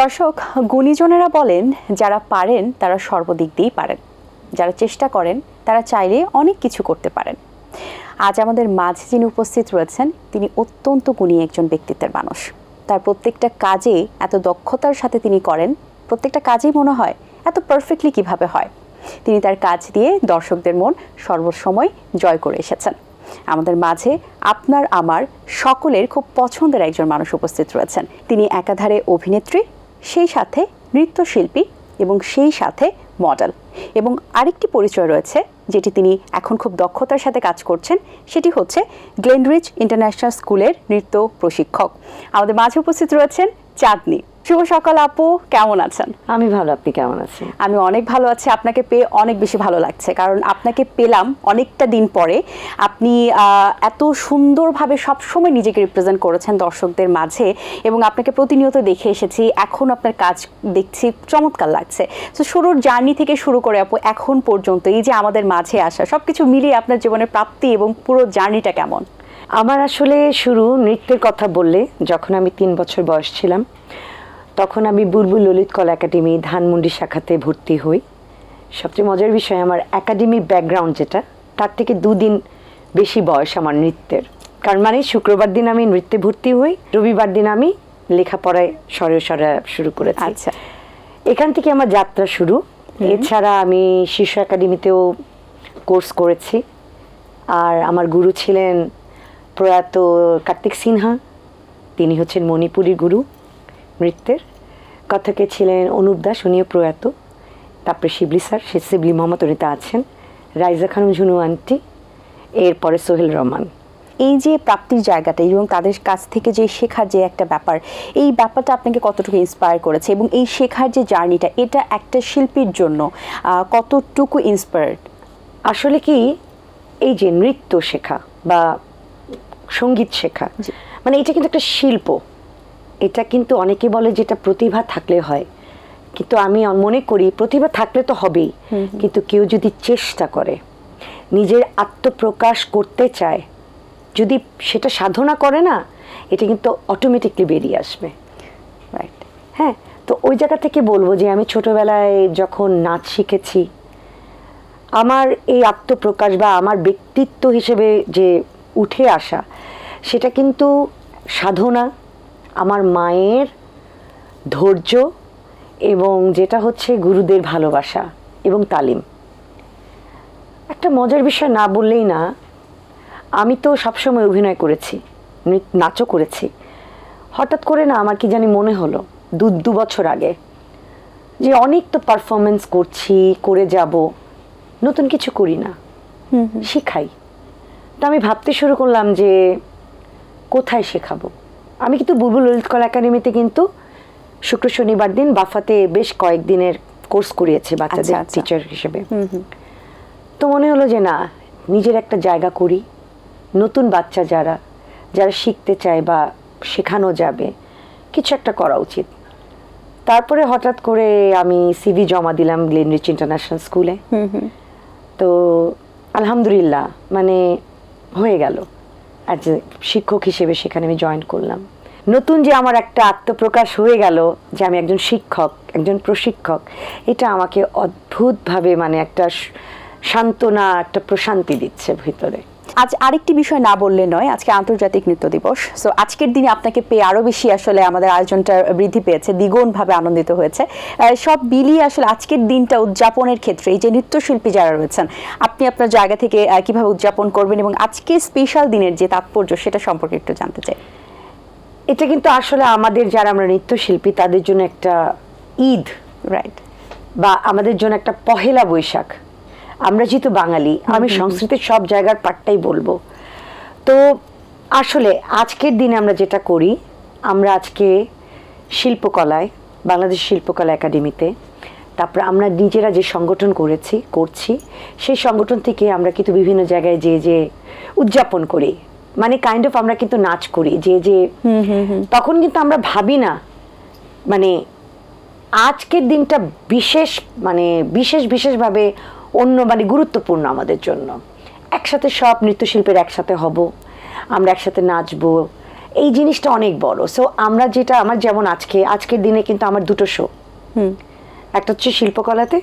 দর্শক, গুণীজনেরা বলেন যারা পারেন তারা সর্বদিক দিয়েই পারেন, যারা চেষ্টা করেন তারা চাইলে অনেক কিছু করতে পারেন। আজ আমাদের মাঝে যিনি উপস্থিত রয়েছেন তিনি অত্যন্ত গুণী একজন ব্যক্তিত্বের মানুষ। তার প্রত্যেকটা কাজে এত দক্ষতার সাথে তিনি করেন, প্রত্যেকটা কাজেই মনে হয় এত পারফেক্টলি কিভাবে হয়। তিনি তার কাজ দিয়ে দর্শকদের মন সর্বসময় জয় করে এসেছেন। আমাদের মাঝে আপনার আমার সকলের খুব পছন্দের একজন মানুষ উপস্থিত রয়েছেন। তিনি একাধারে অভিনেত্রী, সেই সাথে নৃত্যশিল্পী এবং সেই সাথে মডেল, এবং আরেকটি পরিচয় রয়েছে যেটি তিনি এখন খুব দক্ষতার সাথে কাজ করছেন, সেটি হচ্ছে গ্লেনরিচ ইন্টারন্যাশনাল স্কুলের নৃত্য প্রশিক্ষক। আমাদের মাঝে উপস্থিত রয়েছেন চাঁদনী। শুভ সকাল আপু, কেমন আছেন? আমি ভালো, আপনি কেমন আছেন? আমি অনেক ভালো আছি। আপনাকে পেয়ে অনেক বেশি ভালো লাগছে, কারণ আপনাকে পেলাম অনেকটা দিন পরে। আপনি এত সুন্দরভাবে সবসময় নিজেকে রিপ্রেজেন্ট করেছেন দর্শকদের মাঝে, এবং আপনাকে প্রতিনিয়ত দেখে এসেছি। এখন আপনার কাজ দেখছি চমৎকার লাগছে। তো শুরুর জার্নি থেকে শুরু করে আপু এখন পর্যন্ত এই যে আমাদের মাঝে আসা, সব কিছু মিলিয়ে আপনার জীবনের প্রাপ্তি এবং পুরো জার্নিটা কেমন? আমার আসলে শুরু নৃত্যের কথা বললে, যখন আমি 3 বছর বয়স ছিলাম তখন আমি বুলবুল ললিত কলা একাডেমি ধানমন্ডি শাখাতে ভর্তি হই। সবচেয়ে মজার বিষয়, আমার একাডেমি ব্যাকগ্রাউন্ড যেটা, তার থেকে 2 দিন বেশি বয়স আমার নৃত্যের। কারণ মানে শুক্রবার দিন আমি নৃত্যে ভর্তি হই, রবিবার দিন আমি লেখাপড়ায় সরে শুরু করেছি। আচ্ছা, এখান থেকে আমার যাত্রা শুরু। এছাড়া আমি শিশু একাডেমিতেও কোর্স করেছি। আর আমার গুরু ছিলেন প্রয়াত কার্তিক সিনহা, তিনি হচ্ছেন মণিপুরী গুরু নৃত্যের। কথকে ছিলেন অনুপ দাস, উনিও প্রয়াত। তারপরে শিবলি স্যার, শিবলি মোহাম্মদ অনিতা আছেন, রাইজা খানম ঝুনু আন্টি, এরপরে সোহেল রহমান। এই যে প্রাপ্তির জায়গাটা এবং তাদের কাছ থেকে যে শেখার যে একটা ব্যাপার, এই ব্যাপারটা আপনাকে কতটুকু ইন্সপায়ার করেছে, এবং এই শেখার যে জার্নিটা, এটা একটা শিল্পীর জন্য কতটুকু ইন্সপায়ার্ড? আসলে কি, এই যে নৃত্য শেখা বা সঙ্গীত শেখা, মানে এটা কিন্তু একটা শিল্প। এটা কিন্তু অনেকে বলে যেটা প্রতিভা থাকলে হয়, কিন্তু আমি মনে করি প্রতিভা থাকলে তো হবেই, কিন্তু কেউ যদি চেষ্টা করে, নিজের আত্মপ্রকাশ করতে চায়, যদি সেটা সাধনা করে না, এটা কিন্তু অটোমেটিকলি বেরিয়ে আসবে। রাইট। হ্যাঁ, তো ওই জায়গা থেকে বলবো যে আমি ছোটবেলায় যখন নাচ শিখেছি, আমার এই আত্মপ্রকাশ বা আমার ব্যক্তিত্ব হিসেবে যে উঠে আসা, সেটা কিন্তু সাধনা, আমার মায়ের ধৈর্য, এবং যেটা হচ্ছে গুরুদের ভালোবাসা এবং তালিম। একটা মজার বিষয় না বললেই না, আমি তো সবসময় অভিনয় করেছি, নাচও করেছি। হঠাৎ করে না আমার কি জানি মনে হলো 2 বছর আগে যে অনেক তো পারফরমেন্স করছি, করে যাব, নতুন কিছু করি না, শিখাই। তো আমি ভাবতে শুরু করলাম যে কোথায় শেখাবো। আমি কিন্তু বুলবুল ললিত কলা একাডেমিতে কিন্তু শুক্র শনিবার দিন বাফাতে বেশ কয়েকদিনের কোর্স করিয়েছে বাচ্চাদের টিচার হিসেবে। তো মনে হলো যে না, নিজের একটা জায়গা করি, নতুন বাচ্চা যারা শিখতে চায় বা শেখানো যাবে, কিছু একটা করা উচিত। তারপরে হঠাৎ করে আমি সিভি জমা দিলাম গ্লেনরিচ ইন্টারন্যাশনাল স্কুলে। তো আলহামদুলিল্লাহ, মানে হয়ে গেল। আর যে শিক্ষক হিসেবে সেখানে আমি জয়েন করলাম। নতুন যে আমার একটা আত্মপ্রকাশ হয়ে গেল যে আমি একজন শিক্ষক, একজন প্রশিক্ষক, এটা আমাকে অদ্ভুতভাবে মানে একটা সান্ত্বনা, একটা প্রশান্তি দিচ্ছে ভিতরে। আজ আরেকটি বিষয় না বললে নয়, আজকে আন্তর্জাতিক নৃত্য দিবস। সো আজকের দিনে আপনাকে পেয়ে আরও বেশি আসলে আমাদের আয়োজনটা বৃদ্ধি পেয়েছে, দ্বিগুণভাবে আনন্দিত হয়েছে। সব বিলিয়ে আসলে আজকের দিনটা উদযাপনের ক্ষেত্রে এই যে নৃত্যশিল্পী যারা রয়েছেন, আপনি আপনার জায়গা থেকে কিভাবে উদযাপন করবেন, এবং আজকে স্পেশাল দিনের যে তাৎপর্য সেটা সম্পর্কে একটু জানতে চাই। এটা কিন্তু আসলে আমাদের যারা আমরা নৃত্যশিল্পী তাদের জন্য একটা ঈদ, রাইট, বা আমাদের জন্য একটা পহেলা বৈশাখ। আমরা যেহেতু বাঙালি, আমি সংস্কৃতির সব জায়গার পাটটাই বলবো। তো আসলে আজকের দিনে আমরা যেটা করি, আমরা আজকে শিল্পকলায়, বাংলাদেশ শিল্পকলা একাডেমিতে, তারপর আমরা নিজেরা যে সংগঠন করছি, সেই সংগঠন থেকে আমরা কিন্তু বিভিন্ন জায়গায় যে উদযাপন করি, মানে কাইন্ড অফ আমরা কিন্তু নাচ করি যে তখন কিন্তু আমরা ভাবি না মানে আজকের দিনটা বিশেষভাবে অন্য মানে গুরুত্বপূর্ণ আমাদের জন্য। একসাথে সব নৃত্যশিল্পীর একসাথে হব, আমরা একসাথে নাচবো, এই জিনিসটা অনেক বড়। সো আমরা যেটা, আমার যেমন আজকের দিনে কিন্তু আমার দুটো শো, একটা হচ্ছে শিল্পকলাতে,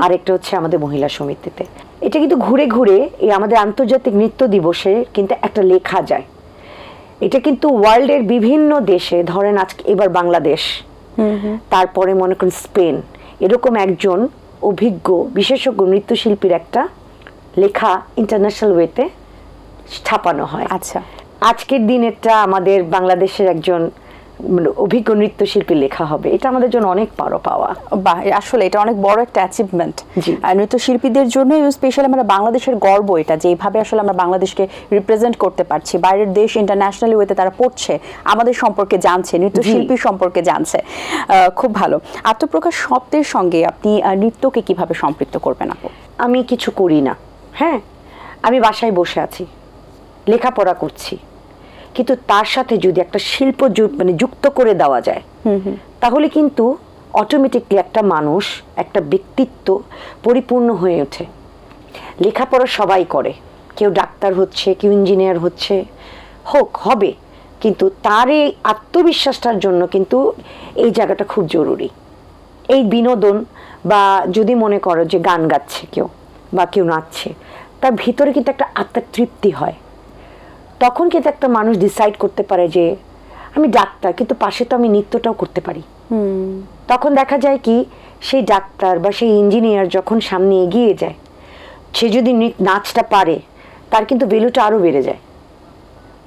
আর একটা হচ্ছে আমাদের মহিলা সমিতিতে। এটা কিন্তু ঘুরে ঘুরে এই আমাদের আন্তর্জাতিক নৃত্য দিবসে কিন্তু একটা লেখা যায়। এটা কিন্তু ওয়ার্ল্ডের বিভিন্ন দেশে, ধরেন আজকে এবার বাংলাদেশ, তারপরে মনে করেন স্পেন, এরকম একজন অভিজ্ঞ বিশেষজ্ঞ নৃত্যশিল্পীর একটা লেখা ইন্টারন্যাশনাল ওয়েতে ছাপানো হয়। আচ্ছা, আজকের দিনেরটা আমাদের বাংলাদেশের একজন অভিজ্ঞ নৃত্যশিল্পী লেখা হবে। এটা আমাদের জন্য অনেক পাওয়া। বাহ, আসলে এটা অনেক বড় একটা অ্যাচিভমেন্ট নৃত্যশিল্পীদের জন্য। স্পেশালি আমরা বাংলাদেশের গর্ব এটা, যে এইভাবে আসলে আমরা বাংলাদেশকে রিপ্রেজেন্ট করতে পারছি। বাইরের দেশ ইন্টারন্যাশনালি ওয়েতে তারা পড়ছে, আমাদের সম্পর্কে জানছে, নৃত্যশিল্পী সম্পর্কে জানছে। খুব ভালো। আত্মপ্রকাশ শব্দের সঙ্গে আপনি নৃত্যকে কিভাবে সম্পৃক্ত করবেন আপু? আমি কিছু করি না, হ্যাঁ, আমি বাসায় বসে আছি, লেখাপড়া করছি, কিন্তু তার সাথে যদি একটা শিল্প মানে যুক্ত করে দেওয়া যায়, তাহলে কিন্তু অটোমেটিকলি একটা মানুষ, একটা ব্যক্তিত্ব পরিপূর্ণ হয়ে ওঠে। লেখাপড়া সবাই করে, কেউ ডাক্তার হচ্ছে, কেউ ইঞ্জিনিয়ার হচ্ছে, হবে, কিন্তু তার এই আত্মবিশ্বাসটার জন্য কিন্তু এই জায়গাটা খুব জরুরি। এই বিনোদন, বা যদি মনে করো যে গান গাচ্ছে কেউ বা কেউ নাচছে, তার ভিতরে কিন্তু একটা আত্মার তৃপ্তি হয়। তখন কিন্তু একটা মানুষ ডিসাইড করতে পারে যে আমি ডাক্তার, কিন্তু পাশে তো আমি নৃত্যটাও করতে পারি। তখন দেখা যায় কি, সেই ডাক্তার বা সেই ইঞ্জিনিয়ার যখন সামনে এগিয়ে যায়, সে যদি নাচটা পারে, তার কিন্তু ভ্যালুটা আরও বেড়ে যায়।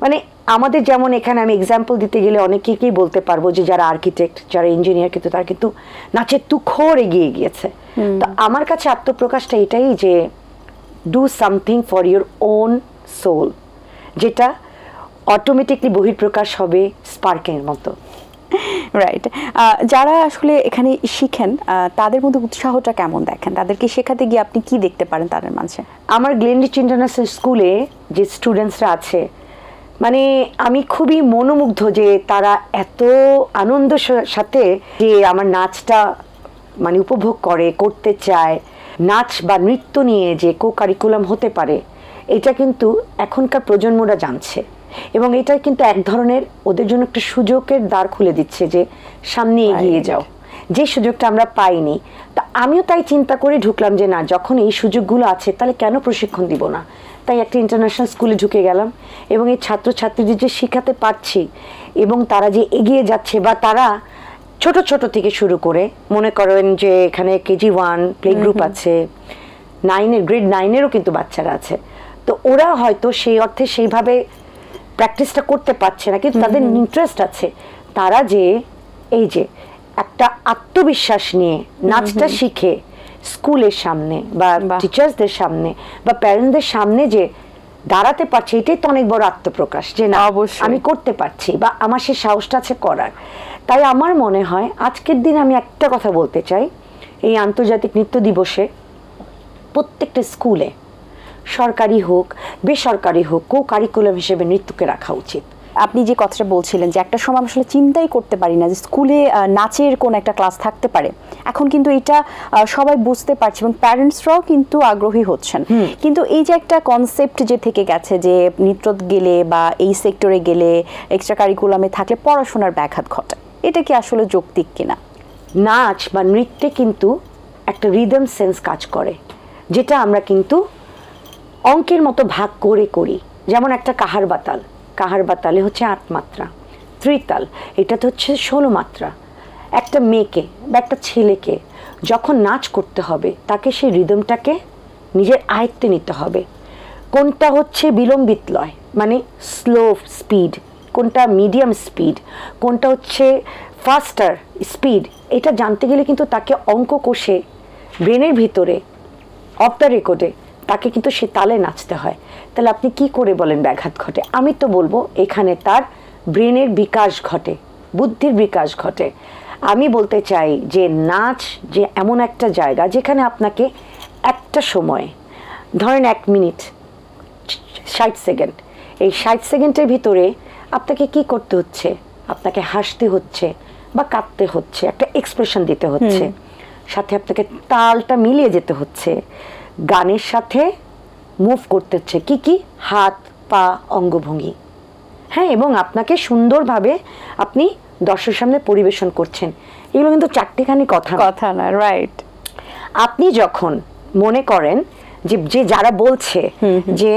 মানে আমাদের যেমন এখানে আমি এক্সাম্পল দিতে গেলে অনেকেই বলতে পারবো যে যারা আর্কিটেক্ট, যারা ইঞ্জিনিয়ার, কিন্তু তারা কিন্তু নাচের তুখোর এগিয়ে গিয়েছে। তো আমার কাছে আত্মপ্রকাশটা এটাই যে do something for your own soul, যেটা অটোমেটিকলি বহিঃপ্রকাশ হবে স্পার্কের মতো। রাইট। যারা আসলে এখানে শিখেন, তাদের মধ্যে উৎসাহটা কেমন দেখেন? তাদেরকে শেখাতে গিয়ে আপনি কি দেখতে পারেন তাদের মাঝে? আমার গ্লেনরিচ ইন্টারন্যাশনাল স্কুলে যে স্টুডেন্টসরা আছে, মানে আমি খুবই মনোমুগ্ধ যে তারা এত আনন্দের সাথে যে আমার নাচটা মানে উপভোগ করতে চায়। নাচ বা নৃত্য নিয়ে যে কো কারিকুলাম হতে পারে, এটা কিন্তু এখনকার প্রজন্মরা জানছে, এবং এটা কিন্তু এক ধরনের ওদের জন্য একটা সুযোগের দ্বার খুলে দিচ্ছে যে সামনে এগিয়ে যাও, যে সুযোগটা আমরা পাইনি। তা আমিও তাই চিন্তা করে ঢুকলাম যে না, যখন এই সুযোগগুলো আছে তাহলে কেন প্রশিক্ষণ দিব না। তাই একটা ইন্টারন্যাশনাল স্কুলে ঢুকে গেলাম, এবং এই ছাত্রছাত্রীদের যে শেখাতে পারছি, এবং তারা যে এগিয়ে যাচ্ছে, বা তারা ছোট ছোট থেকে শুরু করে, মনে করেন যে এখানে কেজি 1 প্লে গ্রুপ আছে, গ্রেড 9-এরও কিন্তু বাচ্চারা আছে। তো ওরা হয়তো সেই অর্থে সেইভাবে প্র্যাকটিসটা করতে পারছে না, কিন্তু তাদের ইন্টারেস্ট আছে। তারা যে এই যে একটা আত্মবিশ্বাস নিয়ে নাচটা শিখে স্কুলের সামনে বা টিচার্সদের সামনে বা প্যারেন্টসদের সামনে যে দাঁড়াতে পারছে, এটাই তো অনেক বড় আত্মপ্রকাশ, যে না আমি করতে পারছি বা আমার সেই সাহসটা আছে করার। তাই আমার মনে হয় আজকের দিন আমি একটা কথা বলতে চাই, এই আন্তর্জাতিক নৃত্য দিবসে প্রত্যেকটা স্কুলে, সরকারি হোক বেসরকারি হোক, কো কারিকুলাম হিসেবে নৃত্যকে রাখা উচিত। আপনি যে কথাটা বলছিলেন যে একটা সময় আসলে চিন্তাই করতে পারি না যে স্কুলে নাচের কোন একটা ক্লাস থাকতে পারে, এখন কিন্তু এটা সবাই বুঝতে পারছে এবং প্যারেন্টসরাও কিন্তু আগ্রহী হচ্ছেন। কিন্তু এই যে একটা কনসেপ্ট যে থেকে গেছে যে নৃত্য গেলে বা এই সেক্টরে গেলে, এক্সট্রা কারিকুলামে থাকলে পড়াশোনার ব্যাঘাত ঘটে, এটা কি আসলে যৌক্তিক কিনা? নাচ বা নৃত্যে কিন্তু একটা রিদম সেন্স কাজ করে, যেটা আমরা কিন্তু অঙ্কের মতো ভাগ করে করি। যেমন একটা কাহার বাতালে হচ্ছে 8 মাত্রা, ত্রিতাল এটাতে হচ্ছে 16 মাত্রা। একটা মেয়েকে বা একটা ছেলেকে যখন নাচ করতে হবে, তাকে সেই রিদমটাকে নিজের আয়ত্তে নিতে হবে। কোনটা হচ্ছে বিলম্বিত লয়, মানে স্লো স্পিড, কোনটা মিডিয়াম স্পিড, কোনটা হচ্ছে ফাস্টার স্পিড, এটা জানতে গেলে কিন্তু তাকে অঙ্ক কষে ব্রেনের ভিতরে অফ দ্য রেকর্ডে তাকে কিন্তু সে তালে নাচতে হয়। তাহলে আপনি কি করে বলেন ব্যাঘাত ঘটে? আমি তো বলবো এখানে তার ব্রেনের বিকাশ ঘটে, বুদ্ধির বিকাশ ঘটে। আমি বলতে চাই যে নাচ যে এমন একটা জায়গা যেখানে আপনাকে একটা সময়ে, ধরেন 1 মিনিট 60 সেকেন্ড, এই 60 সেকেন্ডের ভিতরে আপনাকে কি করতে হচ্ছে? আপনাকে হাসতে হচ্ছে বা কাঁদতে হচ্ছে, একটা এক্সপ্রেশন দিতে হচ্ছে, সাথে আপনাকে তালটা মিলিয়ে যেতে হচ্ছে, গানের সাথে মুভ করতে হচ্ছে, কি হাত পা অঙ্গভঙ্গি, হ্যাঁ, এবং আপনাকে সুন্দরভাবে আপনি দর্শকের সামনে পরিবেশন করছেন। এগুলো কিন্তু চারটিখানি কথা না, রাইট। আপনি যখন মনে করেন যে যারা বলছে যে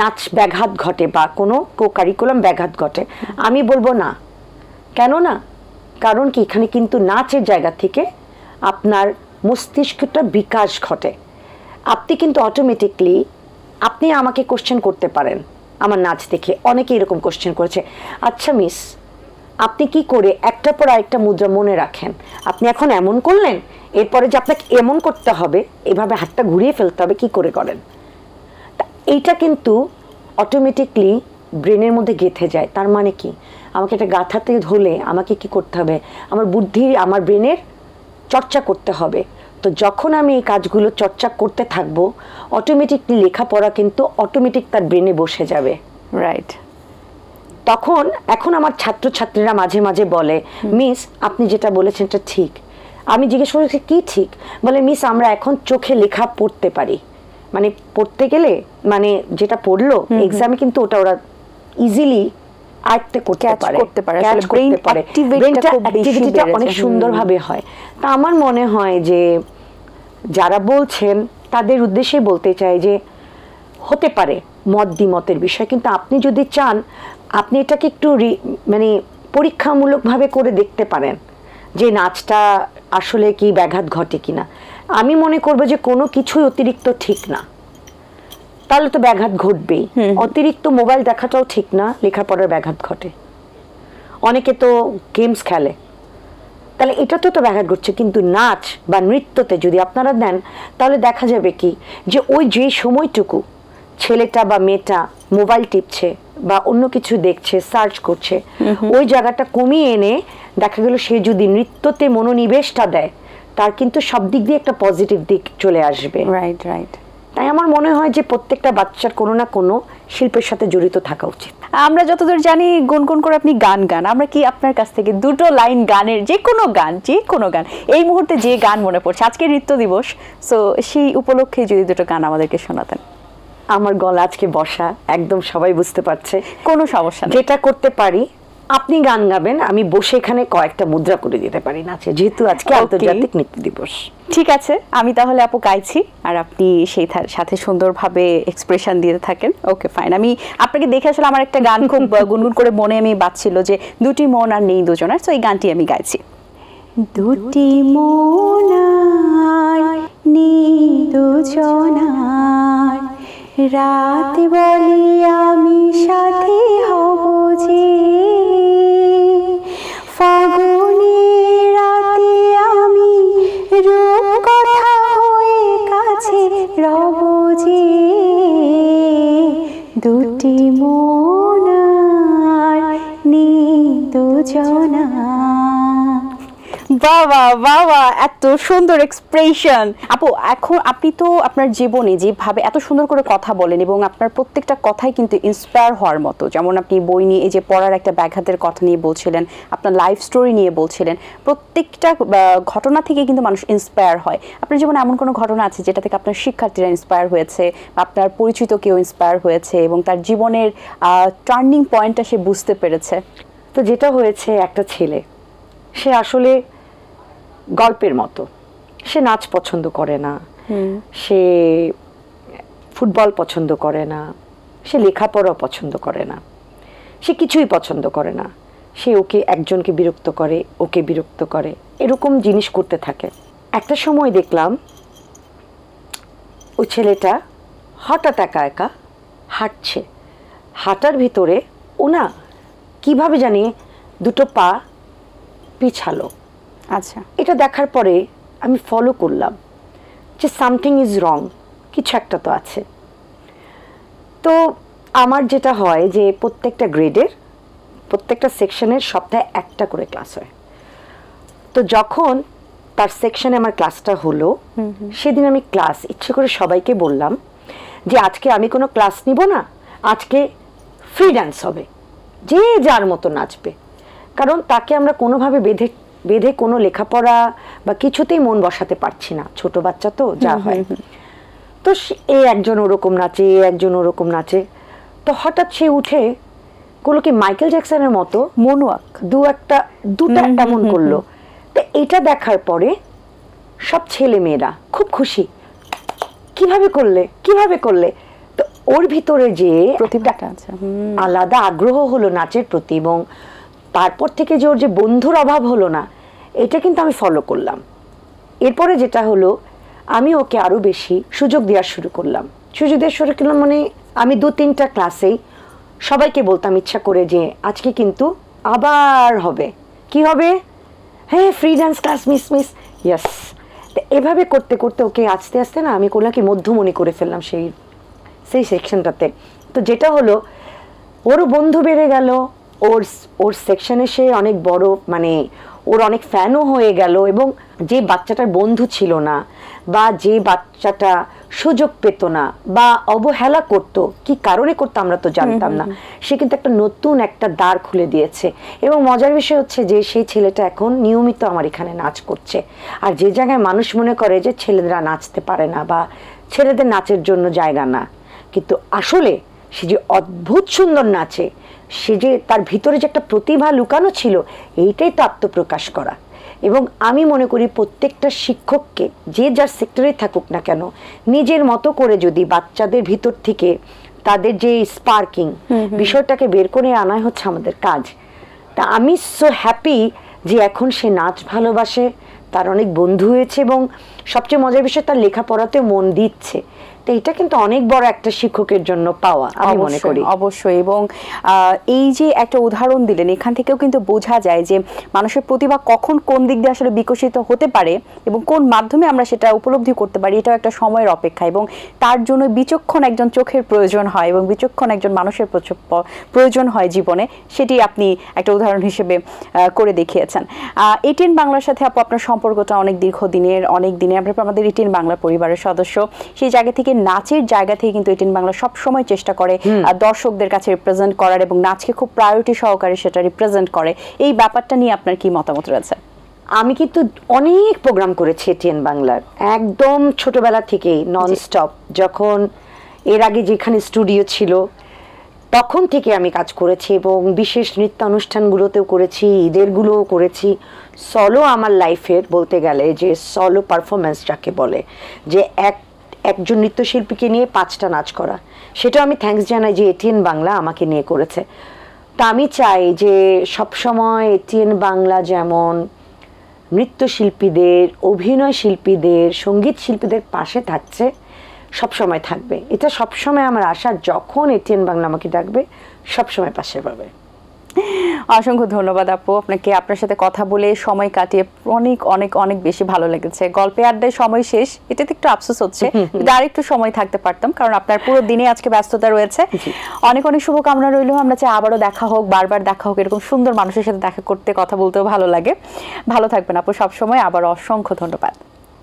নাচ ব্যাঘাত ঘটে বা কোনো কারিকুলাম ব্যাঘাত ঘটে, আমি বলবো না। কেন না? কারণ কি, এখানে কিন্তু নাচের জায়গা থেকে আপনার মস্তিষ্কটা বিকাশ ঘটে। আপনি কিন্তু অটোমেটিকলি আপনি আমাকে কোশ্চেন করতে পারেন আমার নাচ দেখে। অনেকে এরকম কোশ্চেন করেছে, আচ্ছা মিস, আপনি কি করে একটার পর আরেকটা মুদ্রা মনে রাখেন? আপনি এখন এমন করলেন, এরপরে যে আপনাকে এমন করতে হবে, এভাবে হাতটা ঘুরিয়ে ফেলতে হবে, কি করে করেন? এইটা কিন্তু অটোমেটিকলি ব্রেনের মধ্যে গেঁথে যায়। তার মানে কি, আমাকে এটা গাঁথাতে হলে আমাকে কি করতে হবে? আমার বুদ্ধি, আমার ব্রেনের চর্চা করতে হবে। তো যখন আমি এই কাজগুলো চর্চা করতে থাকবো, অটোমেটিকলি লেখাপড়া কিন্তু অটোমেটিক তার ব্রেনে বসে যাবে। রাইট। তখন এখন আমার ছাত্রছাত্রীরা মাঝে মাঝে বলে, মিস আপনি যেটা বলেছেন এটা ঠিক। আমি জিজ্ঞেস করেছি কি ঠিক? বলে মিস আমরা এখন চোখে লেখা পড়তে পারি। মানে পড়তে গেলে মানে যেটা পড়লো এক্সামে কিন্তু ওটা ওরা ইজিলি আয়ত্তে করতে পারে, ব্রেনটা অ্যাক্টিভিটিটা অনেক সুন্দরভাবে হয়। তা আমার মনে হয় যে যারা বলছেন তাদের উদ্দেশ্যে বলতে চাই যে হতে পারে মত দ্বিমতের বিষয়, কিন্তু আপনি যদি চান আপনি এটাকে একটু মানে পরীক্ষামূলকভাবে করে দেখতে পারেন যে নাচটা আসলে কি ব্যাঘাত ঘটে কিনা। আমি মনে করবো যে কোনো কিছুই অতিরিক্ত ঠিক না, তাহলে তো ব্যাঘাত ঘটবেই। অতিরিক্ত মোবাইল দেখাটাও ঠিক না, লেখাপড়ার ব্যাঘাত ঘটে। অনেকে তো গেমস খেলে, তাহলে এটা তো ব্যাঘাত ঘটছে। কিন্তু নাচ বা নৃত্যতে যদি আপনারা দেন, তাহলে দেখা যাবে কি যে ওই যে সময়টুকু ছেলেটা বা মেয়েটা মোবাইল টিপছে বা অন্য কিছু দেখছে, সার্চ করছে, ওই জায়গাটা কমিয়ে এনে দেখা গেল সে যদি নৃত্যতে মনোনিবেশটা দেয়, তার কিন্তু সব দিক দিয়ে একটা পজিটিভ দিক চলে আসবে। Right, right. তাই আমার মনে হয় যে প্রত্যেকটা বাচ্চার কোনো না কোনো শিল্পের সাথে জড়িত থাকা উচিত। আমরা যতদূর জানি গুনগুন করে আপনি গান গান, আমরা কি আপনার কাছ থেকে দুটো লাইন গানের, যে কোনো গান এই মুহূর্তে যে গান মনে পড়ছে, আজকে নৃত্য দিবস, সো সেই উপলক্ষে যদি দুটো গান আমাদেরকে শোনাতেন। আমার গলা আজকে বসা, একদম সবাই বুঝতে পারছে, কোনো সমস্যা নেই। যেটা করতে পারি, আপনি গান গাবেন, আমি বসে এখানে কয়েকটা মুদ্রা করে দিতে পারি নাচে, যেহেতু আজকে আন্তর্জাতিক নৃত্য দিবস। ঠিক আছে, আমি তাহলে আপু গাইছি আর আপনি সেই সাথে সুন্দরভাবে এক্সপ্রেশন দিতে থাকেন। Okay fine. আমি আপনাকে দেখে আসলে আমার একটা গান খুব গুনগুন করে মনে আমি বাজছিল যে দুটি মন আর নেই দুজনার, তো এই গানটি আমি গাইছি। দুটি মন আর নেই দুজনার, রাত বলি আমি সাথে হব যে, ফাগুনে রাতে আমি রূপ কথা হয়ে কাছে রব যে, দুটি মন আর নেই দুজনার। বাবা বাবা, এত সুন্দর এক্সপ্রেশন আপু। এখন আপনি তো আপনার জীবনে যেভাবে এত সুন্দর করে কথা বলেন এবং আপনার প্রত্যেকটা কথাই কিন্তু ইন্সপায়ার হওয়ার মতো, যেমন আপনি বই নিয়ে এই যে পড়ার একটা ব্যাঘাতের কথা নিয়ে বলছিলেন, আপনার লাইফ স্টোরি নিয়ে বলছিলেন, প্রত্যেকটা ঘটনা থেকে কিন্তু মানুষ ইন্সপায়ার হয়। আপনার জীবনে এমন কোনো ঘটনা আছে যেটা থেকে আপনার শিক্ষার্থীরা ইন্সপায়ার হয়েছে বা আপনার পরিচিত কেউ ইন্সপায়ার হয়েছে এবং তার জীবনের টার্নিং পয়েন্টটা সে বুঝতে পেরেছে? তো যেটা হয়েছে, একটা ছেলে, সে আসলে গল্পের মতো, সে নাচ পছন্দ করে না, সে ফুটবল পছন্দ করে না, সে লেখাপড়া পছন্দ করে না, সে কিছুই পছন্দ করে না। সে একজনকে বিরক্ত করে, ওকে বিরক্ত করে, এরকম জিনিস করতে থাকে। একটা সময় দেখলাম ওই ছেলেটা হঠাৎ একা একা হাঁটছে, হাঁটার ভিতরে ও না কিভাবে জানি দুটো পা পিছালো। আচ্ছা, এটা দেখার পরে আমি ফলো করলাম যে সামথিং ইজ রং, কিছু একটা তো আছে। তো আমার যেটা হয় যে প্রত্যেকটা গ্রেডের প্রত্যেকটা সেকশনের সপ্তাহে একটা করে ক্লাস হয়। তো যখন তার সেকশনে আমার ক্লাসটা হলো, সেদিন আমি ক্লাস ইচ্ছে করে সবাইকে বললাম যে আজকে আমি কোনো ক্লাস নিব না, আজকে ফ্রি ডান্স হবে, যে যার মতো নাচবে। কারণ তাকে আমরা কোনোভাবে বেঁধে কোনো লেখাপড়া বা কিছুতেই মন বসাতে পারছি না, ছোট বাচ্চা তো যা হয়। তো একজন ওরকম নাচে, একজন ওরকম নাচে। তো হঠাৎ সে উঠে করলো কি মাইকেল জ্যাকসনের মতো মনুয়াক দুটা এমন করলো। তো এটা দেখার পরে সব ছেলে মেয়েরা খুব খুশি, কিভাবে করলে। তো ওর ভিতরে যে প্রতিভাটা আছে, আলাদা আগ্রহ হলো নাচের প্রতি, এবং তারপর থেকে যে ওর যে বন্ধুর অভাব হলো না, এটা কিন্তু আমি ফলো করলাম। এরপরে যেটা হলো, আমি ওকে আরো বেশি সুযোগ দেওয়া শুরু করলাম। মানে আমি 2-3টা ক্লাসেই সবাইকে বলতাম ইচ্ছা করে যে আজকে কিন্তু আবার হবে, কি হবে, হ্যাঁ free dance class miss yes. এভাবে করতে করতে ওকে আস্তে আস্তে না আমি করলাম কি মধ্যমণি করে ফেললাম সেই সেকশনটাতে। তো যেটা হলো ওরও বন্ধু বেড়ে গেল, ওর সেকশনে সে অনেক বড়, মানে ওর অনেক ফ্যানও হয়ে গেল, এবং যে বাচ্চাটার বন্ধু ছিল না বা যে বাচ্চাটা সুযোগ পেত না বা অবহেলা করত, কি কারণে করতো আমরা তো জানতাম না, সে কিন্তু একটা নতুন একটা দ্বার খুলে দিয়েছে। এবং মজার বিষয় হচ্ছে যে সেই ছেলেটা এখন নিয়মিত আমার এখানে নাচ করছে। আর যে জায়গায় মানুষ মনে করে যে ছেলেরা নাচতে পারে না বা ছেলেদের নাচের জন্য জায়গা না, কিন্তু আসলে সে যে অদ্ভুত সুন্দর নাচে, সে যে তার ভিতরে যে একটা প্রতিভা লুকানো ছিল, এইটাই তো আত্মপ্রকাশ করা। এবং আমি মনে করি প্রত্যেকটা শিক্ষককে, যে যার সেক্টরে থাকুক না কেন, নিজের মতো করে যদি বাচ্চাদের ভিতর থেকে তাদের যে স্পার্কিং বিষয়টাকে বের করে আনাই হচ্ছে আমাদের কাজ। তা আমি সো হ্যাপি যে এখন সে নাচ ভালোবাসে, তার অনেক বন্ধু হয়েছে, এবং সবচেয়ে মজার বিষয় তার লেখাপড়াতে মন দিচ্ছে। তো এটা কিন্তু অনেক বড় একটা শিক্ষকের জন্য পাওয়া আমি মনে করি। অবশ্যই। এবং এই যে একটা উদাহরণ দিলেন, এখান থেকেও কিন্তু বোঝা যায় যে মানুষের প্রতিভা কখন কোন দিক দিয়ে আসলে বিকশিত হতে পারে এবং কোন মাধ্যমে আমরা সেটা উপলব্ধি করতে পারি, এটাও একটা সময়ের অপেক্ষা। এবং তার জন্য বিচক্ষণ একজন চোখের প্রয়োজন হয় এবং বিচক্ষণ একজন মানুষের প্রয়োজন হয় জীবনে, সেটি আপনি একটা উদাহরণ হিসেবে করে দেখিয়েছেন। এটিএন বাংলার সাথে আপনার সম্পর্কটা অনেক দীর্ঘদিনের, অনেক দিনের। আমরা আমাদের এটিএন বাংলা পরিবারের সদস্য, সেই জায়গা থেকে নাচের জায়গা থেকে কিন্তু এটিএন বাংলা সবসময় চেষ্টা করে দর্শকদের কাছে রিপ্রেজেন্ট করার এবং নাচকে খুব প্রায়োরিটি সহকারে সেটা রিপ্রেজেন্ট করে। এই ব্যাপারটা নিয়ে আপনার কি মতামত রয়েছে? আমি কিন্তু অনেক প্রোগ্রাম করেছি এটিএন বাংলার, একদম ছোটবেলা থেকেই নন স্টপ। যখন এর আগে যেখানে স্টুডিও ছিল তখন থেকে আমি কাজ করেছি, এবং বিশেষ নৃত্য অনুষ্ঠানগুলোতেও করেছি, ঈদেরগুলোও করেছি। সলো আমার লাইফের বলতে গেলে যে সলো পারফরমেন্স যাকে বলে, যে একজন নৃত্যশিল্পীকে নিয়ে 5টা নাচ করা, সেটা আমি থ্যাঙ্কস জানাই যে এটিএন বাংলা আমাকে নিয়ে করেছে। তা আমি চাই যে সবসময় এটিএন বাংলা যেমন নৃত্যশিল্পীদের, অভিনয় শিল্পীদের, সঙ্গীত শিল্পীদের পাশে থাকছে, সবসময় থাকবে। এটা সবসময় আমার আশা, যখন এটিএন বাংলা আমাকে ডাকবে সবসময় পাশে পাবে। অসংখ্য ধন্যবাদ আপু আপনাকে। আপনার সাথে কথা বলে সময় কাটিয়ে অনেক অনেক অনেক বেশি ভালো লেগেছে। গল্পে আড্ডায় সময় শেষ, এটাতে একটু আফসোস হচ্ছে, কিন্তু আরেকটু সময় থাকতে পারতাম, কারণ আপনার পুরো দিনে আজকে ব্যস্ততা রয়েছে। অনেক অনেক শুভকামনা রইল। আমরা চাই আবারও দেখা হোক, বারবার দেখা হোক, এরকম সুন্দর মানুষের সাথে দেখা করতে, কথা বলতেও ভালো লাগে। ভালো থাকবেন আপু সবসময়। আবার অসংখ্য ধন্যবাদ।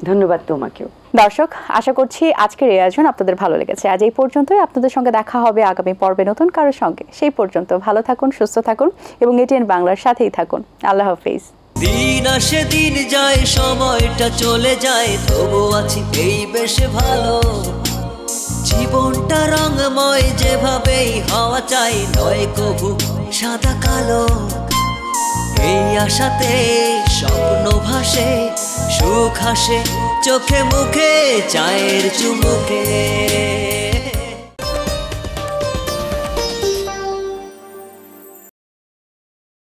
ধন্যবাদ তোমাকেও। দর্শক, আশা করছি আজকের এই আয়োজন আপনাদের ভালো লেগেছে। আজ এই পর্যন্তই। আপনাদের সঙ্গে দেখা হবে আগামী পর্বে নতুন কারোর সঙ্গে। সেই পর্যন্ত ভালো থাকুন, সুস্থ থাকুন এবং এটিএন বাংলার সাথেই থাকুন। আল্লাহ হাফেজ। দিন আসে দিন যায়, সময়টা চলে যায়, তবু আছি এই বেশ ভালো। জীবনটা রঙময়, যেভাবেই হওয়া চাই, নয় কবু সাদা কালো। এই আশাতে স্বপ্ন ভাসে, সুখ হাসে চোখে মুখে, চায়ের চুমুকে।